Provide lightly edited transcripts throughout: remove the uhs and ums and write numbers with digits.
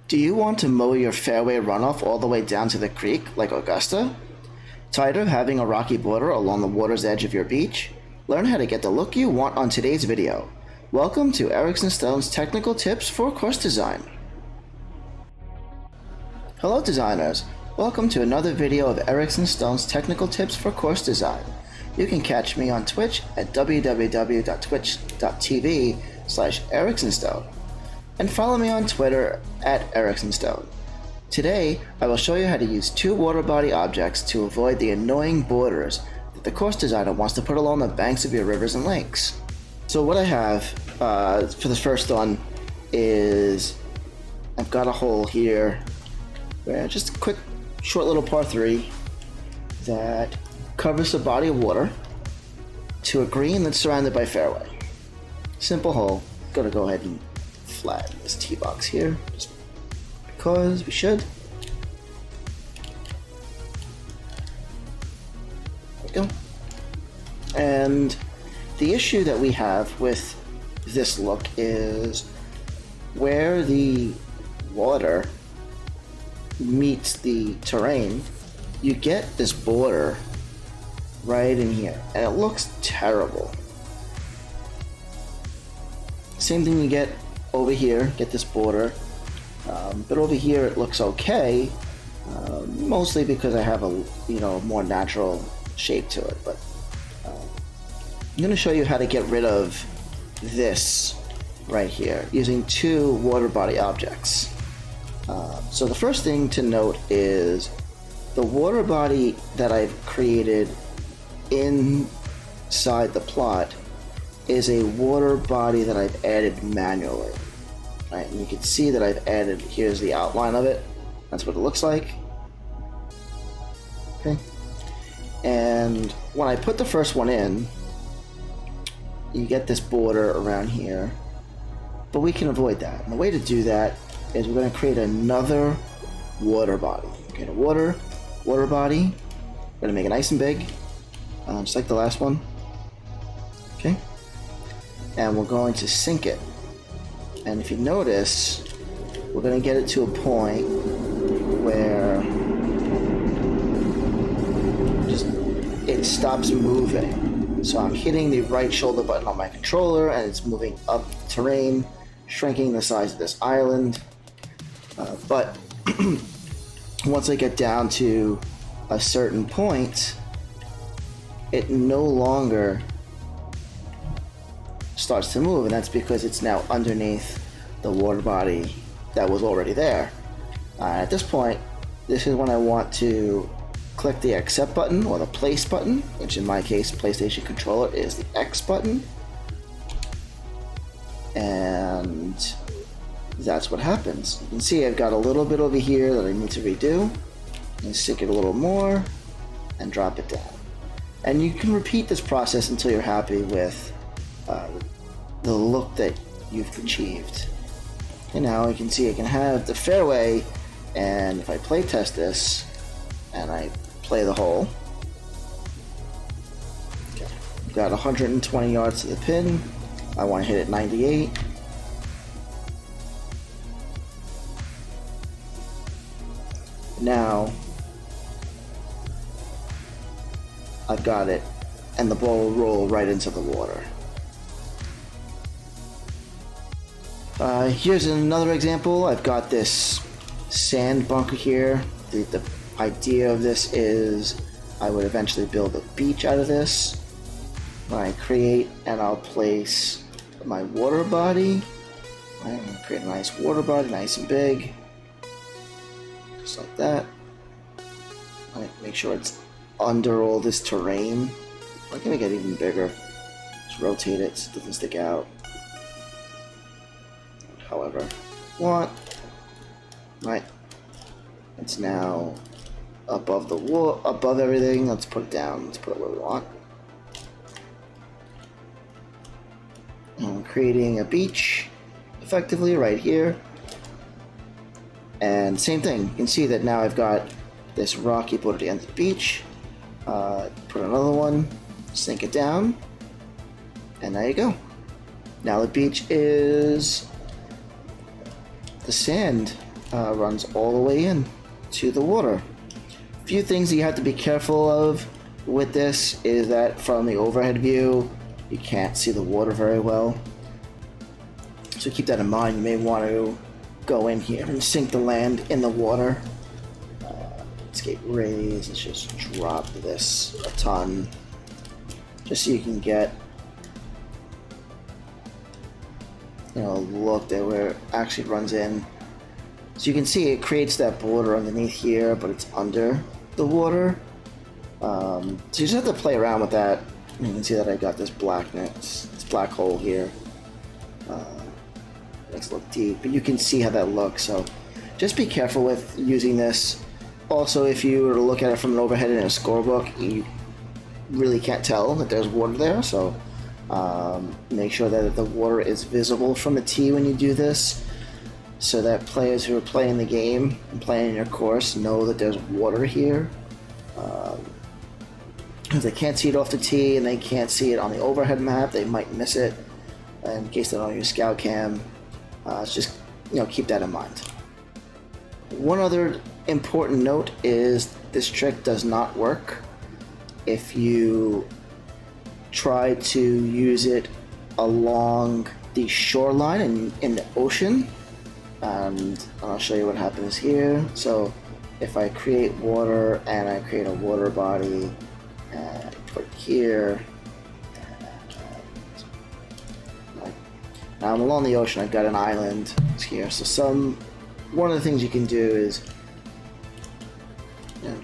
Do you want to mow your fairway runoff all the way down to the creek like Augusta? Tired of having a rocky border along the water's edge of your beach? Learn how to get the look you want on today's video. Welcome to ErixonStone's technical tips for course design. Hello designers, welcome to another video of ErixonStone's technical tips for course design. You can catch me on Twitch at www.twitch.tv/ErixonStone and follow me on Twitter at ErixonStone. Today, I will show you how to use two water body objects to avoid the annoying borders that the course designer wants to put along the banks of your rivers and lakes. So what I have for the first one is I've got a hole here where just a quick short little par 3 that covers the body of water to a green that's surrounded by fairway. Simple hole. Gonna go ahead and flatten this tee box here just because we should. There we go. And the issue that we have with this look is where the water meets the terrain, you get this border right in here, and it looks terrible. Same thing you get over here, get this border, but over here it looks okay, mostly because I have a more natural shape to it. But I'm going to show you how to get rid of this right here using two water body objects. So the first thing to note is the water body that I've created inside the plot is a water body that I've added manually. Right, and you can see that I've added, here's the outline of it. That's what it looks like. Okay. And when I put the first one in, you get this border around here, but we can avoid that. And the way to do that is we're going to create another water body. Create a water body. We're going to make it nice and big, just like the last one. Okay. And we're going to sync it. And if you notice, we're going to get it to a point where it stops moving. So I'm hitting the right shoulder button on my controller and it's moving up terrain, shrinking the size of this island. But once I get down to a certain point, it no longer starts to move, and that's because it's now underneath the water body that was already there. At this point, this is when I want to click the accept button or the place button, which in my case, PlayStation controller is the X button. And that's what happens. You can see I've got a little bit over here that I need to redo, and stick it a little more and drop it down. And you can repeat this process until you're happy with the look that you've achieved. And now you can see I can have the fairway, and if I play test this and I play the hole, okay, I've got 120 yards to the pin. I want to hit it 98. Now I've got it, and the ball will roll right into the water. Here's another example. I've got this sand bunker here. The idea of this is I would eventually build a beach out of this. When I create, and I'll place my water body. I'm going to create a nice water body, nice and big. Just like that. Make sure it's under all this terrain. I can make it even bigger. Just rotate it so it doesn't stick out. However want. Right. It's now above the wall, above everything. Let's put it down. Let's put it where we want. And I'm creating a beach effectively right here. And same thing. You can see that now I've got this rocky border at the end of the beach. Put another one, sink it down, and there you go. Now the beach is the sand runs all the way in to the water. A few things that you have to be careful of with this is that from the overhead view, you can't see the water very well. So keep that in mind. You may want to go in here and sink the land in the water. Escape raise, let's just drop this a ton, just so you can get a look at where it actually runs in. So you can see it creates that border underneath here, but it's under the water. So you just have to play around with that. You can see that I got this blackness, this black hole here. Makes it look deep, but you can see how that looks. So just be careful with using this. Also, if you were to look at it from an overhead in a scorebook, you really can't tell that there's water there. So make sure that the water is visible from the tee when you do this, so that players who are playing the game and playing your course know that there's water here. If they can't see it off the tee and they can't see it on the overhead map, they might miss it. In case they're on your scout cam, just keep that in mind. One other important note is this trick does not work if you try to use it along the shoreline and in the ocean. And I'll show you what happens here. So if I create water and I create a water body and I put it here, now I'm along the ocean. I've got an island here. So one of the things you can do is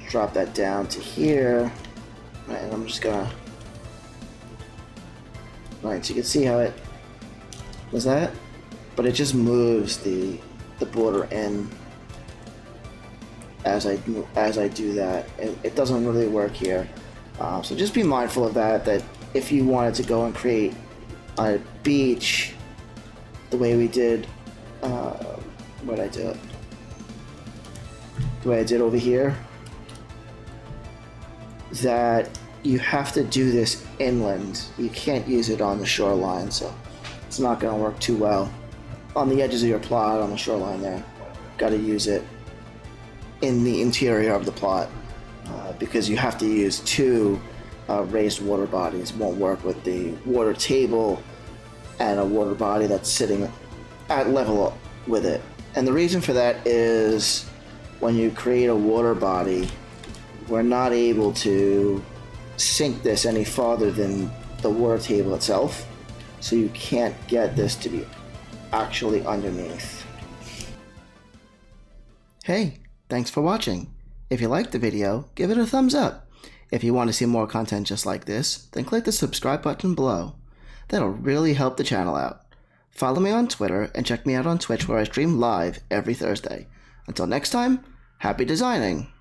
drop that down to here. Right, and I'm just gonna. Right, so you can see how it was that, but it just moves the border in as I do that. It doesn't really work here. So just be mindful of that. That if you wanted to go and create a beach, the way we did, what I did, the way I did over here, that you have to do this inland. You can't use it on the shoreline, so it's not going to work too well on the edges of your plot on the shoreline there. Got to use it in the interior of the plot, because you have to use two raised water bodies. It won't work with the water table and a water body that's sitting at level with it. And the reason for that is when you create a water body, we're not able to sink this any farther than the water table itself, so you can't get this to be actually underneath. Hey, thanks for watching. If you liked the video, give it a thumbs up. If you want to see more content just like this, then click the subscribe button below. That'll really help the channel out. Follow me on Twitter and check me out on Twitch, where I stream live every Thursday. Until next time, happy designing!